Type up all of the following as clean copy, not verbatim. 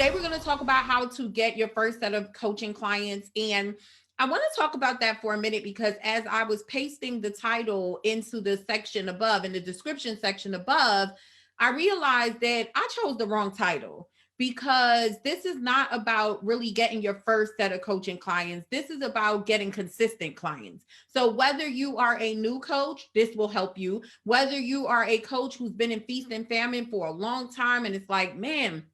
today we're going to talk about how to get your first set of coaching clients. And I want to talk about that for a minute because as I was pasting the title into the section above, in the description section above, I realized that I chose the wrong title because this is not about really getting your first set of coaching clients. This is about getting consistent clients. So whether you are a new coach, this will help you. Whether you are a coach who's been in feast and famine for a long time and it's like, man,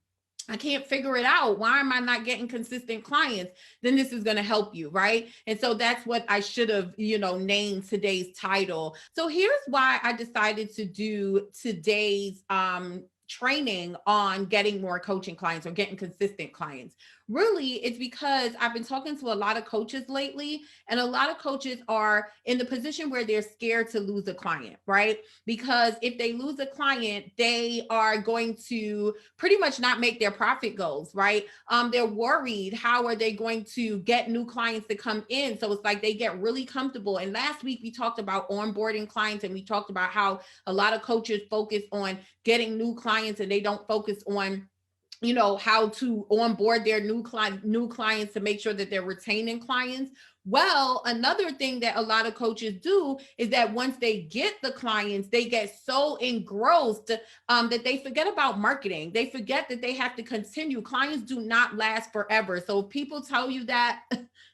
I can't figure it out. Why am I not getting consistent clients? Then this is going to help you, right? And so that's what I should have, named today's title. So here's why I decided to do today's training on getting more coaching clients or getting consistent clients. Really, it's because I've been talking to a lot of coaches lately, and a lot of coaches are in the position where they're scared to lose a client, right? Because if they lose a client, they are going to pretty much not make their profit goals, right? They're worried, how are they going to get new clients to come in? So it's like they get really comfortable. And last week we talked about onboarding clients, and we talked about how a lot of coaches focus on getting new clients and they don't focus on how to onboard their new clients to make sure that they're retaining clients. Well, another thing that a lot of coaches do is that once they get the clients, they get so engrossed that they forget about marketing. They forget that they have to continue. Clients do not last forever. So if people tell you that,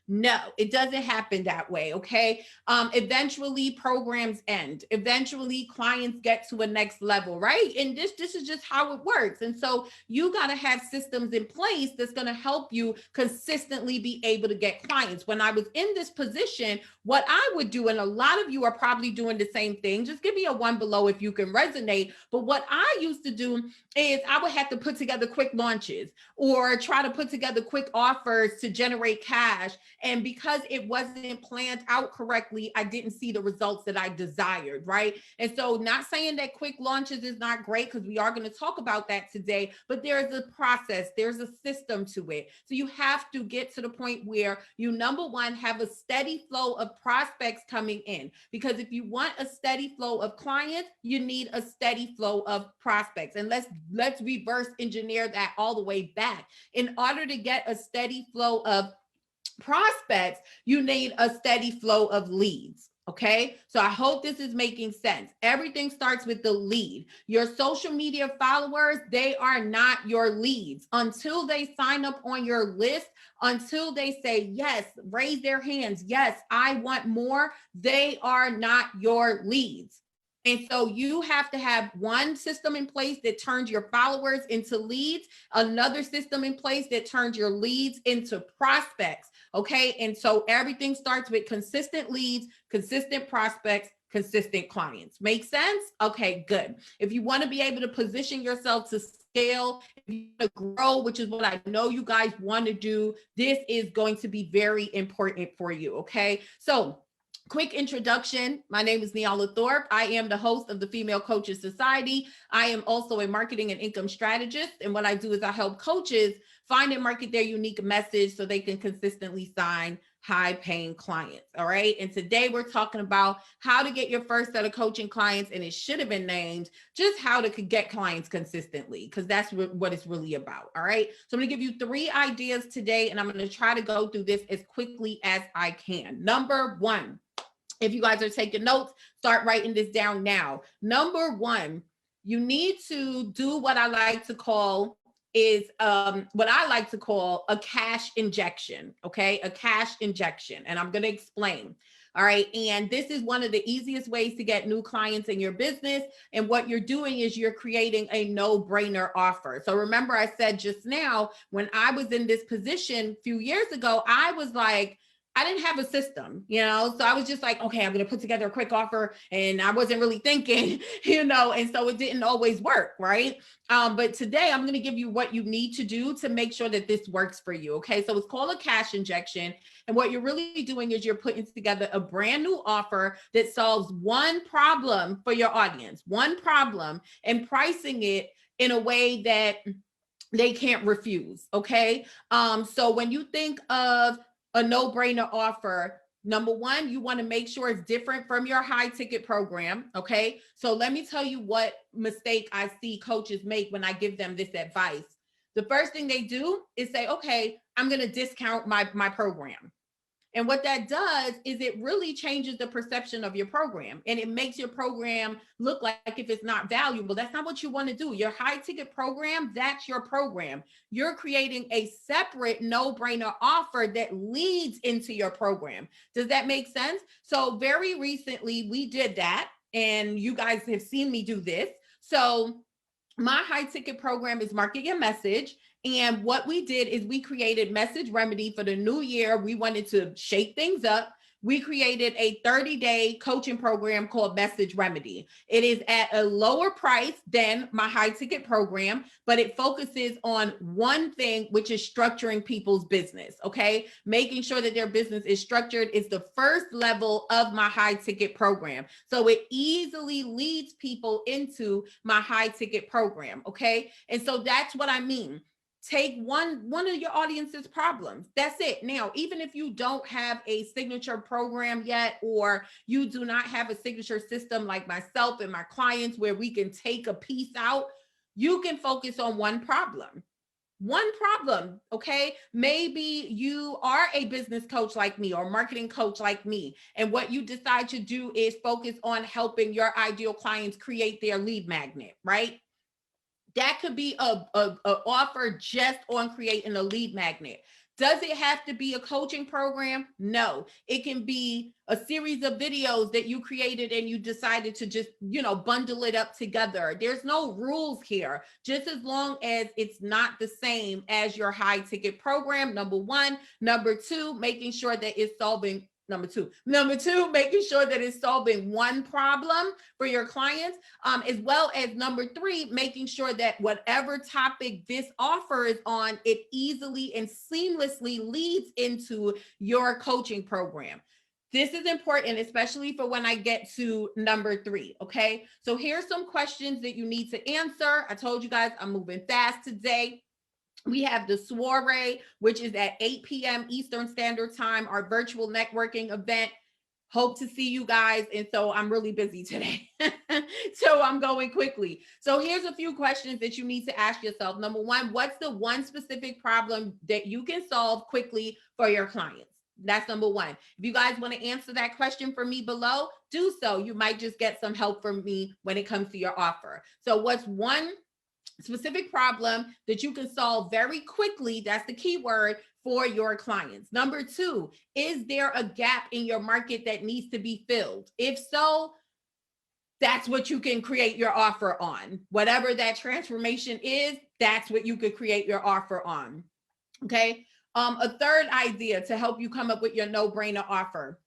no, it doesn't happen that way. Okay. Eventually programs end. Eventually clients get to a next level, right? And this is just how it works. And so you got to have systems in place that's going to help you consistently be able to get clients. When I was in this position, what I would do, and a lot of you are probably doing the same thing, just give me a 1 below if you can resonate. But what I used to do is I would have to put together quick launches or try to put together quick offers to generate cash. And because it wasn't planned out correctly, I didn't see the results that I desired, right? And so not saying that quick launches is not great, because we are going to talk about that today, but there's a process, there's a system to it. So you have to get to the point where you, number one, have a steady flow of prospects coming in. Because if you want a steady flow of clients, you need a steady flow of prospects. And let's reverse engineer that all the way back. In order to get a steady flow of prospects, you need a steady flow of leads. Okay, so I hope this is making sense. Everything starts with the lead. Your social media followers, they are not your leads until they sign up on your list, until they say, yes, raise their hands. Yes, I want more. They are not your leads. And so you have to have one system in place that turns your followers into leads, another system in place that turns your leads into prospects. Okay. And so everything starts with consistent leads, consistent prospects, consistent clients. Make sense? Okay, good. If you want to be able to position yourself to scale, if you want to grow, which is what I know you guys want to do, this is going to be very important for you. Okay. So quick introduction. My name is Nyala Thorpe. I am the host of the Female Coaches Society. I am also a marketing and income strategist. And what I do is I help coaches find and market their unique message so they can consistently sign high-paying clients. All right. And today we're talking about how to get your first set of coaching clients. And it should have been named just how to get clients consistently, because that's what it's really about. All right. So I'm going to give you 3 ideas today, and I'm going to try to go through this as quickly as I can. Number 1. If you guys are taking notes, start writing this down now. Number 1, you need to do what I like to call a cash injection. Okay, a cash injection, and I'm going to explain. All right. And this is one of the easiest ways to get new clients in your business. And what you're doing is you're creating a no-brainer offer. So remember, I said just now, when I was in this position a few years ago, I was like, I didn't have a system, so I was just like, okay, I'm going to put together a quick offer, and I wasn't really thinking, and so it didn't always work, right? But today I'm going to give you what you need to do to make sure that this works for you. Okay. So it's called a cash injection. And what you're really doing is you're putting together a brand new offer that solves one problem for your audience, one problem, and pricing it in a way that they can't refuse. Okay. So when you think of a no-brainer offer, number 1, you want to make sure it's different from your high ticket program. Okay. So let me tell you what mistake I see coaches make when I give them this advice. The first thing they do is say, okay, I'm going to discount my program. And what that does is it really changes the perception of your program, and it makes your program look like if it's not valuable. That's not what you want to do. Your high ticket program, that's your program. You're creating a separate no-brainer offer that leads into your program. Does that make sense? So very recently we did that, and you guys have seen me do this. So my high ticket program is Market Your Message. And what we did is we created Message Remedy for the new year. We wanted to shake things up. We created a 30-day coaching program called Message Remedy. It is at a lower price than my high ticket program, but it focuses on one thing, which is structuring people's business, okay? Making sure that their business is structured is the first level of my high ticket program. So it easily leads people into my high ticket program, okay? And so that's what I mean. Take one of your audience's problems. That's it. Now, even if you don't have a signature program yet, or you do not have a signature system like myself and my clients where we can take a piece out, you can focus on one problem. One problem, okay? Maybe you are a business coach like me or marketing coach like me, and what you decide to do is focus on helping your ideal clients create their lead magnet, right? That could be a offer just on creating a lead magnet. Does it have to be a coaching program? No. It can be a series of videos that you created and you decided to just, bundle it up together. There's no rules here, just as long as it's not the same as your high ticket program, number one. Number two, making sure that it's solving Number two, making sure that it's solving one problem for your clients, as well as number three, making sure that whatever topic this offer is on, it easily and seamlessly leads into your coaching program. This is important, especially for when I get to number three, okay? So here's some questions that you need to answer. I told you guys I'm moving fast today. We have the soiree, which is at 8 p.m. Eastern Standard Time, our virtual networking event. Hope to see you guys. And so I'm really busy today. So I'm going quickly. So here's a few questions that you need to ask yourself. Number one, what's the one specific problem that you can solve quickly for your clients? That's number one. If you guys want to answer that question for me below, do so. You might just get some help from me when it comes to your offer. So what's one specific problem that you can solve very quickly? That's the key word for your clients. Number two, is there a gap in your market that needs to be filled? If so, that's what you can create your offer on. Whatever that transformation is, that's what you could create your offer on. Okay. A third idea to help you come up with your no-brainer offer.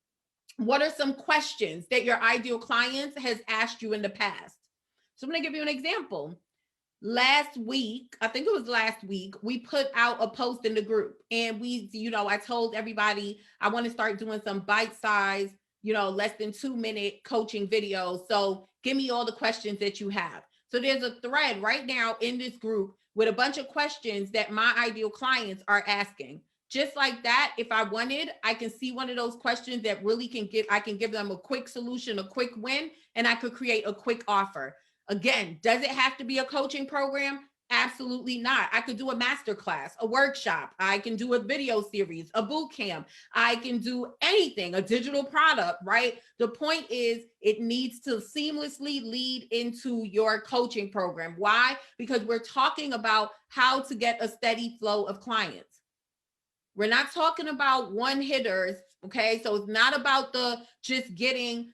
What are some questions that your ideal clients has asked you in the past? So I'm going to give you an example. Last week, I think it was last week, we put out a post in the group, and I told everybody I want to start doing some bite-sized, less than 2-minute coaching videos. So give me all the questions that you have. So there's a thread right now in this group with a bunch of questions that my ideal clients are asking. Just like that, if I wanted, I can see one of those questions that really I can give them a quick solution, a quick win, and I could create a quick offer. Again, does it have to be a coaching program? Absolutely not. I could do a masterclass, a workshop. I can do a video series, a boot camp. I can do anything, a digital product, right? The point is it needs to seamlessly lead into your coaching program. Why? Because we're talking about how to get a steady flow of clients. We're not talking about one hitters. Okay. So it's not about just getting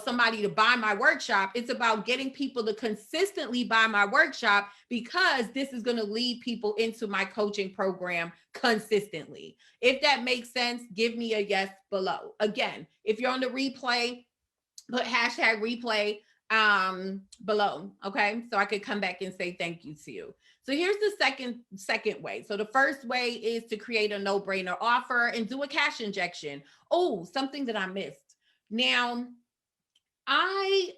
somebody to buy my workshop. It's about getting people to consistently buy my workshop, because this is going to lead people into my coaching program consistently. If that makes sense, give me a yes below. Again, if you're on the replay, put hashtag replay below. Okay. So I could come back and say thank you to you. So here's the second way. So the first way is to create a no-brainer offer and do a cash injection. Oh, something that I missed. Now, I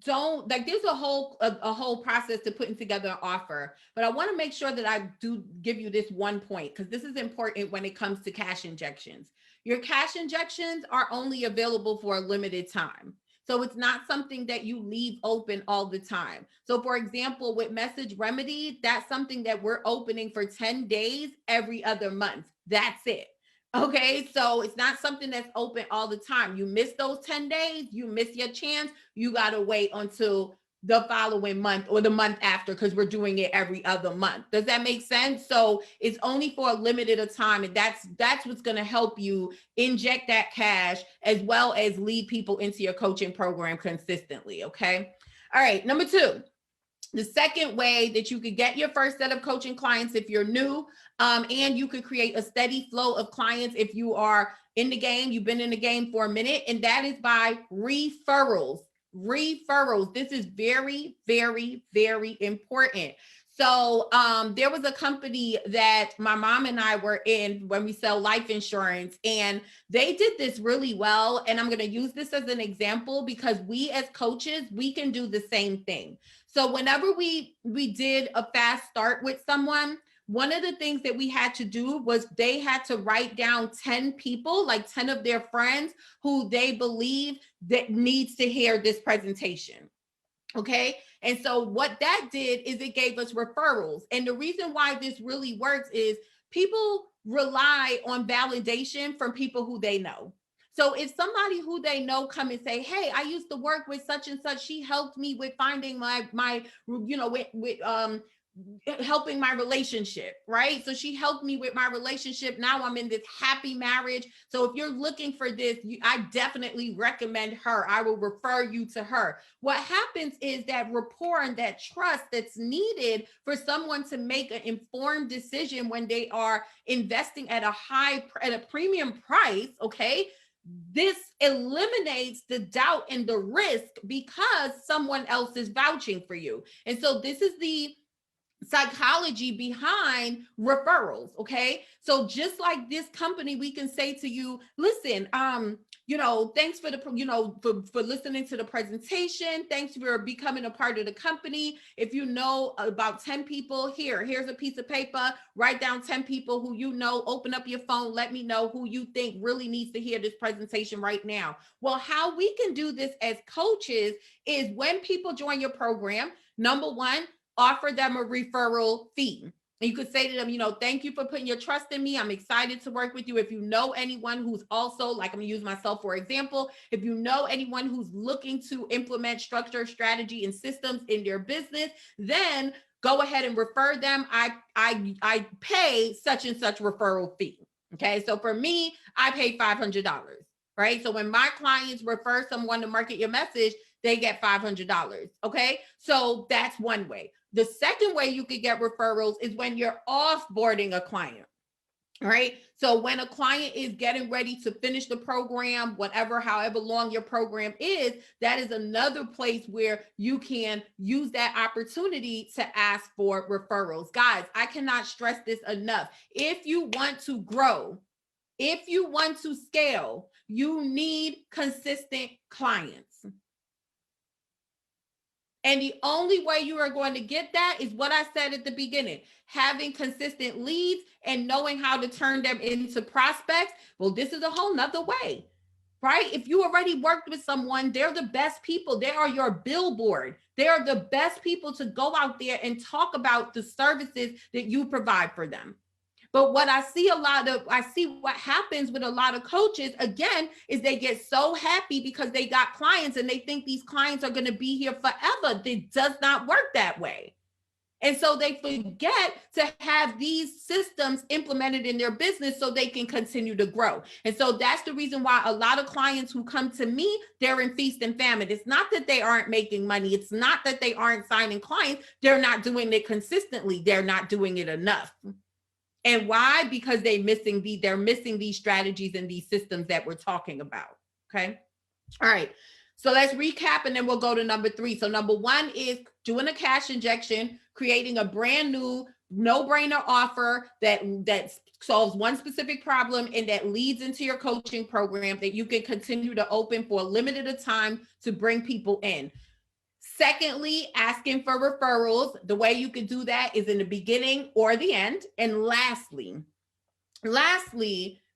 don't there's a whole process to putting together an offer, but I want to make sure that I do give you this one point, because this is important when it comes to cash injections. Your cash injections are only available for a limited time. So it's not something that you leave open all the time. So for example, with Message Remedy, that's something that we're opening for 10 days every other month. That's it. Okay, so it's not something that's open all the time. You miss those 10 days, you miss your chance, you got to wait until the following month or the month after, because we're doing it every other month. Does that make sense? So it's only for a limited of time, and that's what's going to help you inject that cash as well as lead people into your coaching program consistently. Okay. All right. Number 2. The second way that you could get your first set of coaching clients if you're new, and you could create a steady flow of clients if you are in the game, you've been in the game for a minute, and that is by referrals. Referrals. This is very, very, very important. So there was a company that my mom and I were in when we sell life insurance, and they did this really well. And I'm going to use this as an example because we as coaches, we can do the same thing. So whenever we did a fast start with someone, one of the things that we had to do was they had to write down 10 people, like 10 of their friends who they believe that needs to hear this presentation. Okay. And so what that did is it gave us referrals. And the reason why this really works is people rely on validation from people who they know. So if somebody who they know come and say, hey, I used to work with such and such, she helped me with finding my with helping my relationship, right? So she helped me with my relationship. Now I'm in this happy marriage. So if you're looking for this, I definitely recommend her. I will refer you to her. What happens is that rapport and that trust that's needed for someone to make an informed decision when they are investing at a premium price, okay? This eliminates the doubt and the risk because someone else is vouching for you. And so this is the psychology behind referrals. Okay. So just like this company, we can say to you, listen, thanks for for listening to the presentation. Thanks for becoming a part of the company. If you know about 10 people, here's a piece of paper, write down 10 people who you know, open up your phone, let me know who you think really needs to hear this presentation right now. Well, how we can do this as coaches is when people join your program, number one, offer them a referral fee. And you could say to them, thank you for putting your trust in me. I'm excited to work with you. If you know anyone who's also, like, I'm gonna use myself for example, if you know anyone who's looking to implement structure, strategy, and systems in their business, then go ahead and refer them. I pay such and such referral fee. Okay, so for me, I pay $500, right? So when my clients refer someone to market your message, they get $500. Okay, so that's one way. The second way you could get referrals is when you're offboarding a client. All right. So when a client is getting ready to finish the program, however long your program is, that is another place where you can use that opportunity to ask for referrals. Guys, I cannot stress this enough. If you want to grow, if you want to scale, you need consistent clients. And the only way you are going to get that is what I said at the beginning, having consistent leads and knowing how to turn them into prospects. Well, this is a whole nother way, right? If you already worked with someone, they're the best people. They are your billboard. They are the best people to go out there and talk about the services that you provide for them. But what I see what happens with a lot of coaches, again, is they get so happy because they got clients and they think these clients are going to be here forever. It does not work that way. And so they forget to have these systems implemented in their business so they can continue to grow. And so that's the reason why a lot of clients who come to me, they're in feast and famine. It's not that they aren't making money. It's not that they aren't signing clients. They're not doing it consistently. They're not doing it enough. And why? Because they're missing these strategies and these systems that we're talking about. Okay. All right. So let's recap and then we'll go to number 3. So number 1 is doing a cash injection, creating a brand new no-brainer offer that solves one specific problem and that leads into your coaching program that you can continue to open for a limited time to bring people in. Secondly, asking for referrals. The way you can do that is in the beginning or the end. And lastly,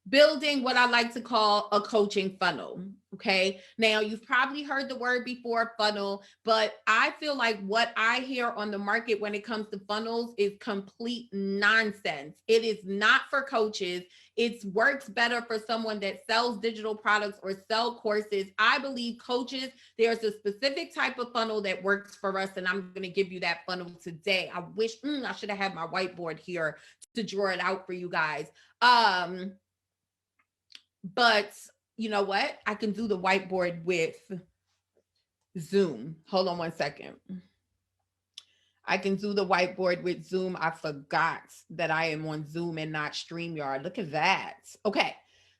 building what I like to call a coaching funnel. Okay. Now, you've probably heard the word before, funnel, but I feel like what I hear on the market when it comes to funnels is complete nonsense. It is not for coaches. It works better for someone that sells digital products or sell courses. I believe coaches, there's a specific type of funnel that works for us, and I'm going to give you that funnel today. I wish I should have had my whiteboard here to draw it out for you guys. But you know what? I can do the whiteboard with Zoom. Hold on 1 second. I can do the whiteboard with Zoom. I forgot that I am on Zoom and not StreamYard. Look at that. Okay.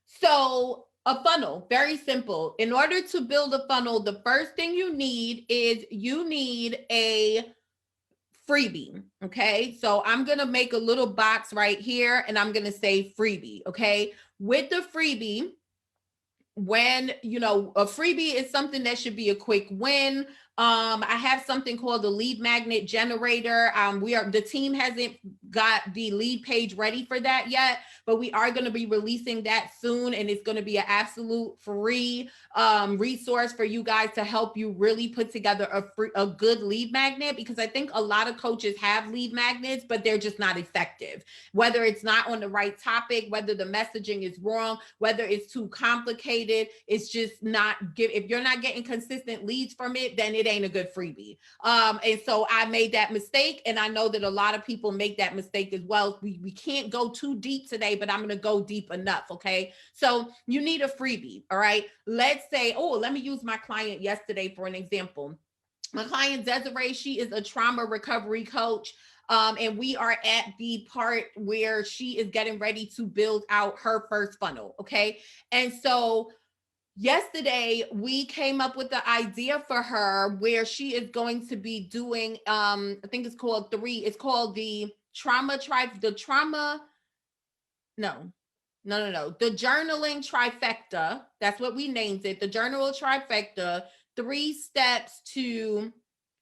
So a funnel, very simple. In order to build a funnel, the first thing you need is you need a freebie. Okay. So I'm going to make a little box right here and I'm going to say freebie. Okay. With the freebie, when a freebie is something that should be a quick win. I have something called the lead magnet generator. The team hasn't got the lead page ready for that yet, but we are going to be releasing that soon, and it's going to be an absolute free resource for you guys to help you really put together a good lead magnet, because I think a lot of coaches have lead magnets, but they're just not effective. Whether it's not on the right topic, whether the messaging is wrong, whether it's too complicated, it's just not if you're not getting consistent leads from it, then it ain't a good freebie. And so I made that mistake, and I know that a lot of people make that mistake as well. We can't go too deep today, but I'm going to go deep enough. Okay. So you need a freebie. All right. Let's say, let me use my client yesterday for an example. My client Desiree, she is a trauma recovery coach. And we are at the part where she is getting ready to build out her first funnel. Okay. And so yesterday we came up with the idea for her where she is going to be doing, I think it's called the journaling trifecta. That's what we named it. The journal trifecta, 3 steps to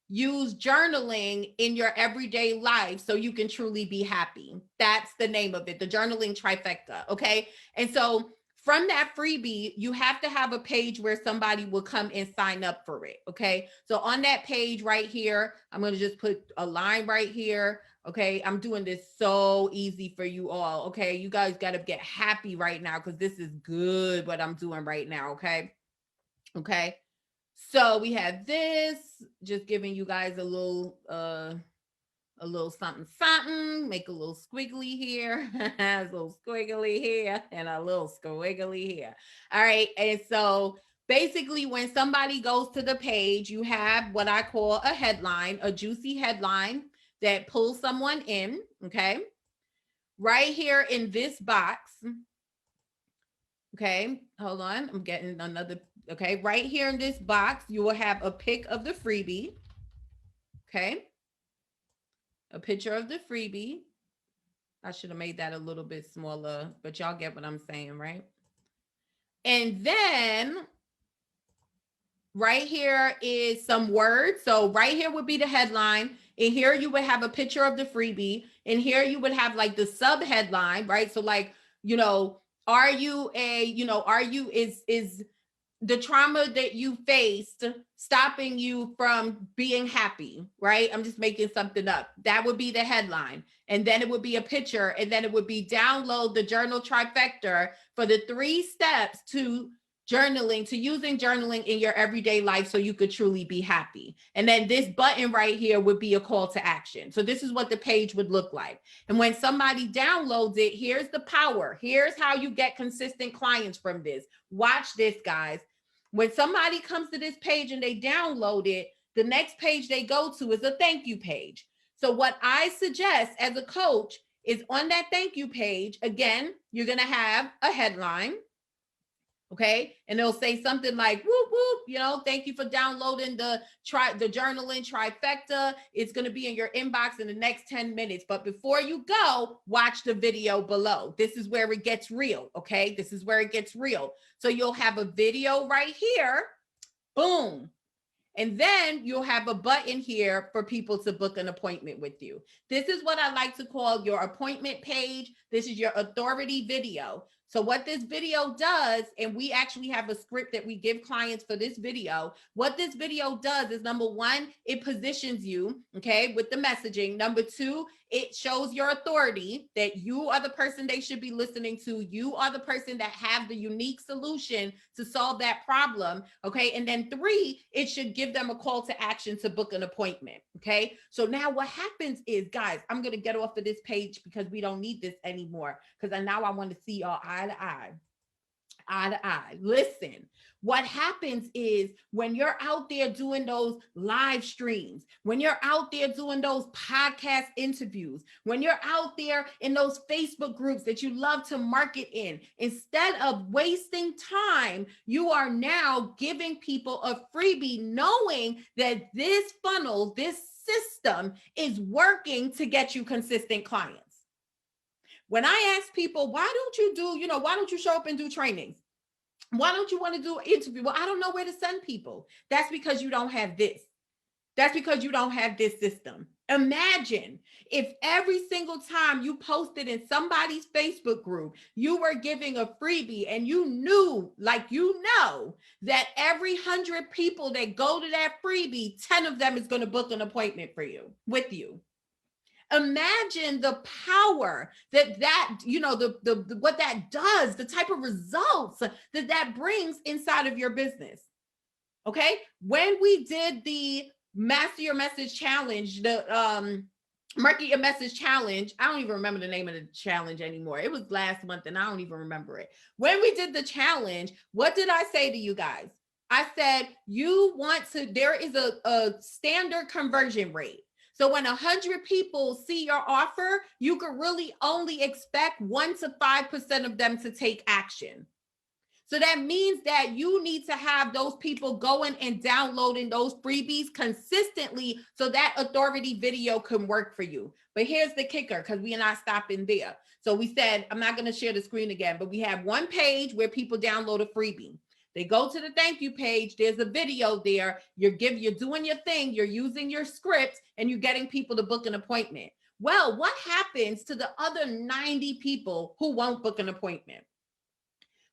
use journaling in your everyday life so you can truly be happy. That's the name of it, the journaling trifecta. Okay. And so from that freebie, you have to have a page where somebody will come and sign up for it. Okay. So on that page right here, I'm going to just put a line right here. Okay. I'm doing this so easy for you all. Okay. You guys got to get happy right now, because this is good what I'm doing right now. Okay. Okay. So we have this, just giving you guys a little something, make a little squiggly here, a little squiggly here, and a little squiggly here. All right. And so basically when somebody goes to the page, you have what I call a headline, a juicy headline that pulls someone in. Okay. Right here in this box. Okay, hold on. I'm getting another. Okay, right here in this box, you will have a pic of the freebie. Okay, a picture of the freebie. I should have made that a little bit smaller, but y'all get what I'm saying, right? And then right here is some words. So right here would be the headline. And here you would have a picture of the freebie. And here you would have like the sub headline, right? So like, is the trauma that you faced stopping you from being happy, right? I'm just making something up. That would be the headline. And then it would be a picture. And then it would be download the journal trifecta for the 3 steps to using journaling in your everyday life so you could truly be happy. And then this button right here would be a call to action. So this is what the page would look like. And when somebody downloads it, here's the power. Here's how you get consistent clients from this. Watch this, guys. When somebody comes to this page and they download it, the next page they go to is a thank you page. So what I suggest as a coach is on that thank you page, again, you're going to have a headline. Okay. And they'll say something like, whoop, whoop, thank you for downloading the journaling trifecta. It's going to be in your inbox in the next 10 minutes. But before you go, watch the video below. This is where it gets real. Okay. This is where it gets real. So you'll have a video right here. Boom. And then you'll have a button here for people to book an appointment with you. This is what I like to call your appointment page. This is your authority video. So what this video does, and we actually have a script that we give clients for this video. What this video does is, number one, it positions you, okay, with the messaging. Number two, it shows your authority, that you are the person they should be listening to. You are the person that have the unique solution to solve that problem, okay? And then three, it should give them a call to action to book an appointment, okay? So now what happens is, guys, I'm going to get off of this page because we don't need this anymore, because now I want to see y'all eye to eye. Eye to eye. Listen, what happens is when you're out there doing those live streams, when you're out there doing those podcast interviews, when you're out there in those Facebook groups that you love to market in, instead of wasting time, you are now giving people a freebie, knowing that this funnel, this system is working to get you consistent clients. When I ask people, why don't you show up and do trainings? Why don't you want to do an interview? Well, I don't know where to send people. That's because you don't have this. That's because you don't have this system. Imagine if every single time you posted in somebody's Facebook group, you were giving a freebie, and you knew, that every 100 people that go to that freebie, 10 of them is going to book an appointment with you. Imagine the power that what that does, the type of results that brings inside of your business. Okay. When we did the Master Your Message Challenge, the Market Your Message Challenge, I don't even remember the name of the challenge anymore. It was last month and I don't even remember it. When we did the challenge, what did I say to you guys? I said, there is a standard conversion rate. So when 100 people see your offer, you could really only expect 1 to 5% of them to take action. So that means that you need to have those people going and downloading those freebies consistently so that authority video can work for you. But here's the kicker, because we are not stopping there. So we said, I'm not going to share the screen again, but we have one page where people download a freebie. They go to the thank you page. There's a video there. You're doing your thing. You're using your script and you're getting people to book an appointment. Well, what happens to the other 90 people who won't book an appointment?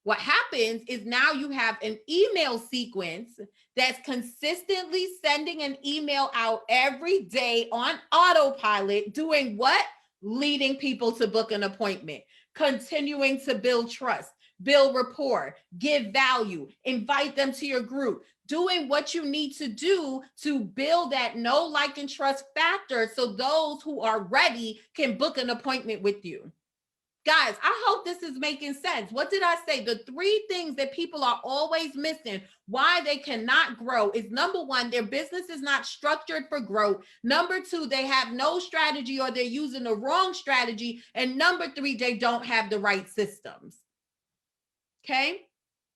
What happens is now you have an email sequence that's consistently sending an email out every day on autopilot, doing what? Leading people to book an appointment, continuing to build trust, build rapport, give value, invite them to your group, doing what you need to do to build that know, like, and trust factor so those who are ready can book an appointment with you. Guys, I hope this is making sense. What did I say? The 3 things that people are always missing, why they cannot grow, is number 1, their business is not structured for growth. Number 2, they have no strategy or they're using the wrong strategy. And number 3, they don't have the right systems. Okay.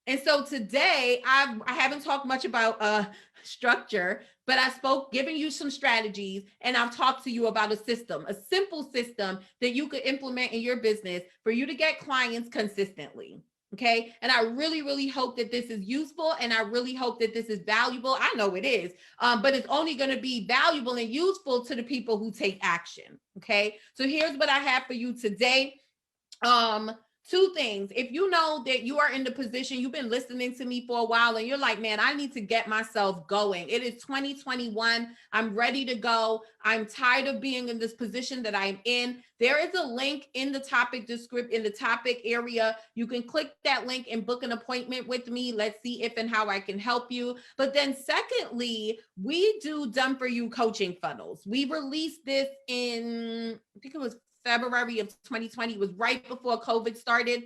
And so today I haven't talked much about structure, but I spoke giving you some strategies, and I've talked to you about a system, a simple system that you could implement in your business for you to get clients consistently. Okay. And I really, really hope that this is useful, and I really hope that this is valuable. I know it is, but it's only going to be valuable and useful to the people who take action. Okay. So here's what I have for you today. 2 things. If you know that you are in the position, you've been listening to me for a while and you're like, man, I need to get myself going. It is 2021. I'm ready to go. I'm tired of being in this position that I'm in. There is a link in the topic in the topic area. You can click that link and book an appointment with me. Let's see if and how I can help you. But then secondly, we do done for you coaching funnels. We released this in, I think it was February of 2020. It was right before COVID started.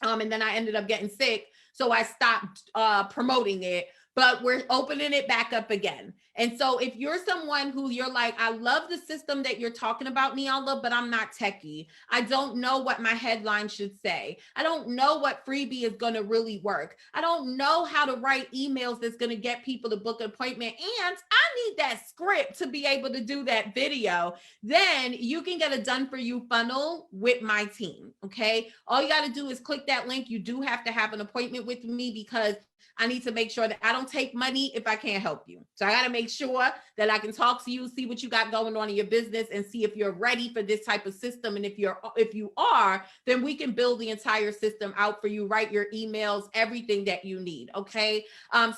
And then I ended up getting sick. So I stopped promoting it, but we're opening it back up again. And so if you're someone who you're like, I love the system that you're talking about, Nyala, but I'm not techie. I don't know what my headline should say. I don't know what freebie is going to really work. I don't know how to write emails that's going to get people to book an appointment. And I need that script to be able to do that video. Then you can get a done for you funnel with my team. Okay. All you got to do is click that link. You do have to have an appointment with me because I need to make sure that I don't take money if I can't help you. So I got to make sure that I can talk to you, see what you got going on in your business, and see if you're ready for this type of system. And if you are, then we can build the entire system out for you, write your emails, everything that you need. Okay.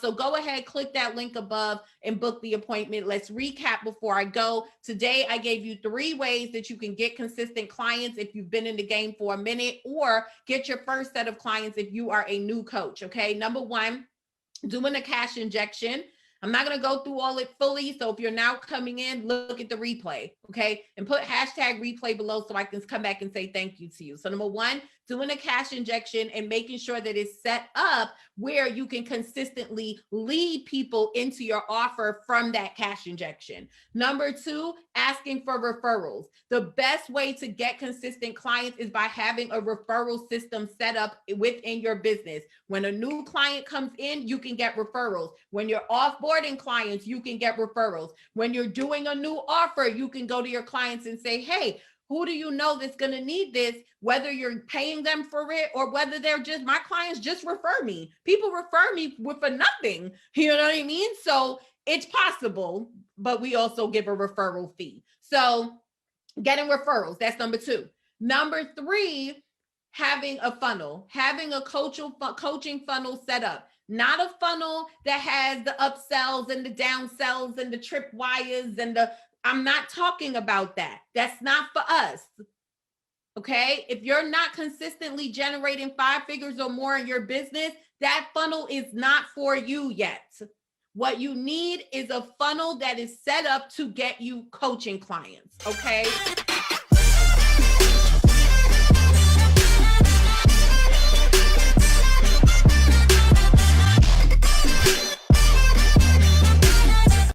So go ahead, click that link above and book the appointment. Let's recap before I go. Today, I gave you 3 ways that you can get consistent clients if you've been in the game for a minute, or get your first set of clients if you are a new coach. Okay. Number 1, doing a cash injection. I'm not going to go through all it fully. So if you're now coming in, look at the replay, okay? And put hashtag replay below so I can come back and say thank you to you. So number 1, doing a cash injection and making sure that it's set up where you can consistently lead people into your offer from that cash injection. Number 2, asking for referrals. The best way to get consistent clients is by having a referral system set up within your business. When a new client comes in, you can get referrals. When you're offboarding clients, you can get referrals. When you're doing a new offer, you can go to your clients and say, hey, who do you know that's going to need this, whether you're paying them for it or whether they're just, my clients just refer me. People refer me for nothing. You know what I mean? So it's possible, but we also give a referral fee. So getting referrals, that's number 2. Number 3, having a funnel, having a coaching funnel set up. Not a funnel that has the upsells and the downsells and the tripwires and I'm not talking about that. That's not for us. Okay. If you're not consistently generating 5 figures or more in your business, that funnel is not for you yet. What you need is a funnel that is set up to get you coaching clients. Okay.